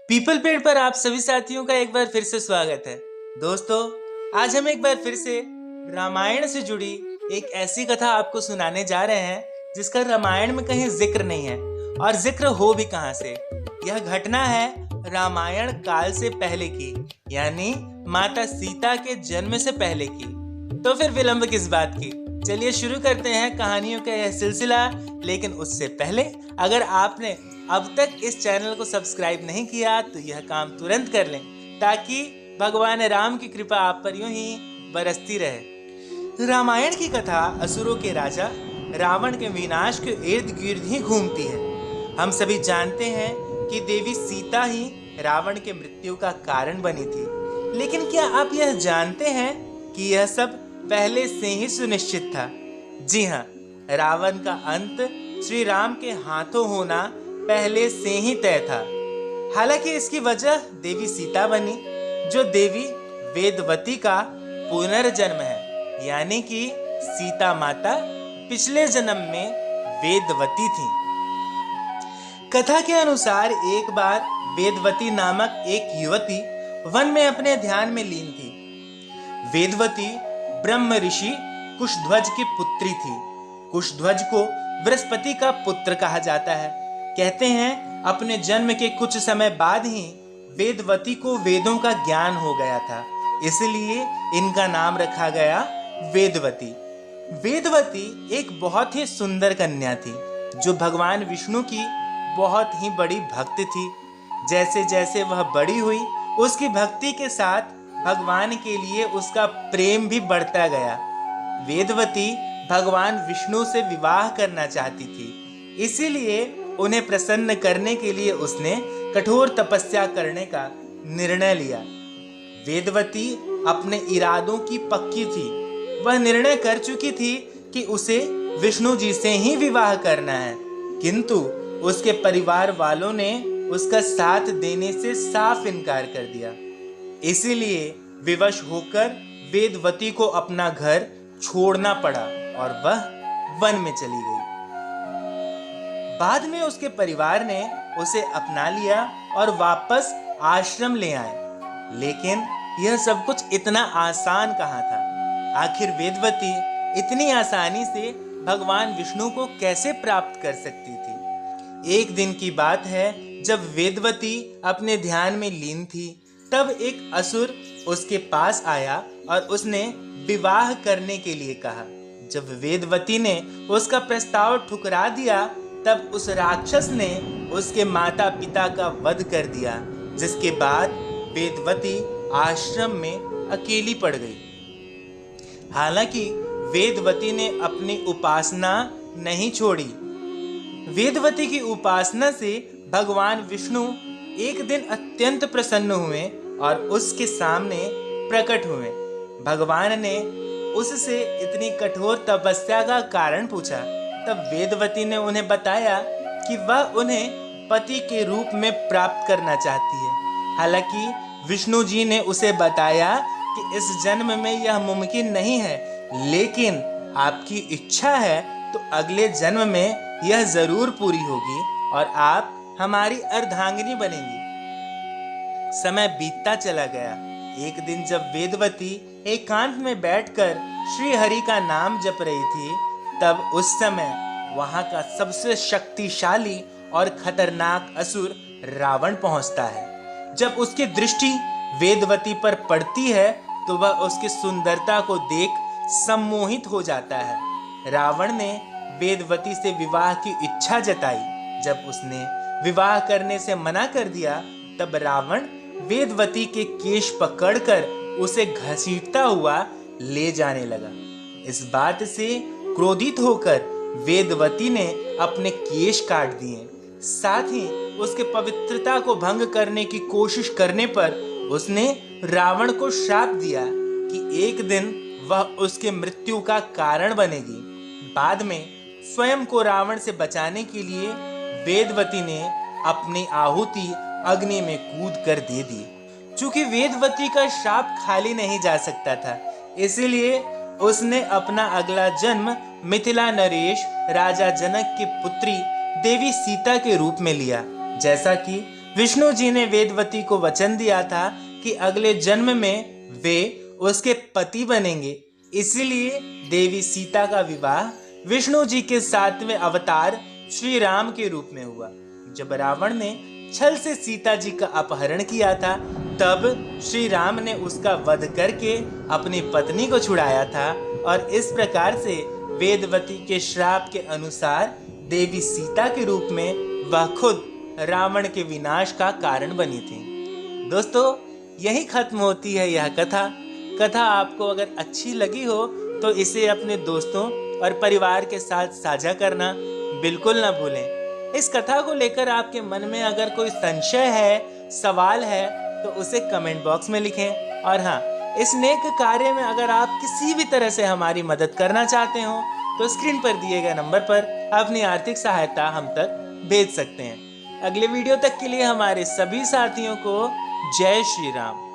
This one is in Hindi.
पीपल पेड़ पर आप सभी साथियों का एक बार फिर से स्वागत है। दोस्तों, आज हम एक बार फिर से रामायण से जुड़ी एक ऐसी कथा आपको सुनाने जा रहे हैं जिसका रामायण में कहीं जिक्र नहीं है, और जिक्र हो भी कहां से। यह घटना है रामायण काल से पहले की, यानी माता सीता के जन्म से पहले की। तो फिर विलंब किस बात की, चलिए शुरू करते हैं कहानियों का यह सिलसिला। लेकिन उससे पहले अगर आपने अब तक इस चैनल को सब्सक्राइब नहीं किया तो यह काम तुरंत कर लें, ताकि भगवान राम की कृपा आप पर यूं ही बरसती रहे। रामायण की कथा असुरों के राजा रावण के विनाश के इर्द गिर्द ही घूमती है। हम सभी जानते हैं कि देवी सीता ही रावण के मृत्यु का कारण बनी थी। लेकिन क्या आप यह जानते हैं कि यह सब पहले से ही सुनिश्चित था? जी हाँ, रावण का अंत श्री राम के हाथों होना पहले से ही तय था। हालांकि इसकी वजह देवी सीता बनी, जो देवी वेदवती का पुनर्जन्म है, यानी कि सीता माता पिछले जन्म में वेदवती थी। कथा के अनुसार एक बार वेदवती नामक एक युवती वन में अपने ध्यान में लीन थी। वेदवती ब्रह्म ऋषि कुशध्वज की पुत्री थी। कुशध्वज को बृहस्पति का पुत्र कहा जाता है। कहते हैं अपने जन्म के कुछ समय बाद ही वेदवती को वेदों का ज्ञान हो गया था, इसलिए इनका नाम रखा गया वेदवती। वेदवती एक बहुत ही सुंदर कन्या थी, जो भगवान विष्णु की बहुत ही बड़ी भक्त थी। जैसे जैसे वह बड़ी हुई, उसकी भक्ति के साथ भगवान के लिए उसका प्रेम भी बढ़ता गया। वेदवती भगवान विष्णु से विवाह करना चाहती थी, इसीलिए उन्हें प्रसन्न करने के लिए उसने कठोर तपस्या करने का निर्णय लिया। वेदवती अपने इरादों की पक्की थी। वह निर्णय कर चुकी थी कि उसे विष्णु जी से ही विवाह करना है, किंतु उसके परिवार वालों ने उसका साथ देने से साफ इनकार कर दिया। इसीलिए विवश होकर वेदवती को अपना घर छोड़ना पड़ा और वह वन में चली गई। बाद में उसके परिवार ने उसे अपना लिया और वापस आश्रम ले आए। लेकिन यह सब कुछ इतना आसान कहाँ था? आखिर वेदवती इतनी आसानी से भगवान विष्णु को कैसे प्राप्त कर सकती थी? एक दिन की बात है, जब वेदवती अपने ध्यान में लीन थी, तब एक असुर उसके पास आया और उसने विवाह करने के लिए कहा। जब वेदवती ने उसका प्रस्ताव ठुकरा दिया, तब उस राक्षस ने उसके माता पिता का वध कर दिया, जिसके बाद वेदवती आश्रम में अकेली पड़ गई। हालांकि वेदवती ने अपनी उपासना नहीं छोड़ी। वेदवती की उपासना से भगवान विष्णु एक दिन अत्यंत प्रसन्न हुए और उसके सामने प्रकट हुए। भगवान ने उससे इतनी कठोर तपस्या का कारण पूछा। तब वेदवती ने उन्हें बताया कि वह उन्हें पति के रूप में प्राप्त करना चाहती है। हालांकि विष्णु जी ने उसे बताया कि इस जन्म में यह मुमकिन नहीं है, लेकिन आपकी इच्छा है तो अगले जन्म में यह जरूर पूरी होगी और आप हमारी अर्धांगिनी बनेंगी। समय बीतता चला गया। एक दिन जब वेदवती एकांत में बैठकर श्री हरि का नाम जप रही थी, तब उस समय वहां का सबसे शक्तिशाली और खतरनाक असुर रावण पहुंचता है। जब उसकी दृष्टि वेदवती पर पड़ती है तो वह उसकी सुंदरता को देख सम्मोहित हो जाता है। रावण ने वेदवती से विवाह की इच्छा जताई। जब उसने विवाह करने से मना कर दिया, तब रावण वेदवती के केश पकड़कर उसे घसीटता हुआ ले जाने लगा। इस बात से क्रोधित होकर वेदवती ने अपने केश काट दिए। साथ ही उसके पवित्रता को भंग करने की कोशिश करने पर उसने रावण को श्राप दिया कि एक दिन वह उसके मृत्यु का कारण बनेगी। बाद में स्वयं को रावण से बचाने के लिए वेदवती ने अपनी आहुति अग्नि में कूद कर दे दी। चूंकि वेदवती का श्राप खाली नहीं जा सकता था, इसलिए उसने अपना अगला जन्म मिथिला नरेश राजा जनक की पुत्री देवी सीता के रूप में लिया। जैसा कि विष्णु जी ने वेदवती को वचन दिया था कि अगले जन्म में वे उसके पति बनेंगे। इसीलिए देवी सीता का विवाह विष्णु जी के 7वें अवतार श्री राम के रूप में हुआ। जब रावण ने छल से सीता जी का अपहरण किया था, तब श्री राम ने उसका वध करके अपनी पत्नी को छुड़ाया था और इस प्रकार से वेदवती के श्राप के अनुसार देवी सीता के रूप में वह खुद रावण के विनाश का कारण बनी थी। दोस्तों, यही खत्म होती है यह कथा आपको अगर अच्छी लगी हो तो इसे अपने दोस्तों और परिवार के साथ साझा करना बिल्कुल ना भूलें। इस कथा को लेकर आपके मन में अगर कोई संशय है, सवाल है, तो उसे कमेंट बॉक्स में लिखें। और हाँ, इस नेक कार्य में अगर आप किसी भी तरह से हमारी मदद करना चाहते हो तो स्क्रीन पर दिए गए नंबर पर अपनी आर्थिक सहायता हम तक भेज सकते हैं। अगले वीडियो तक के लिए हमारे सभी साथियों को जय श्री राम।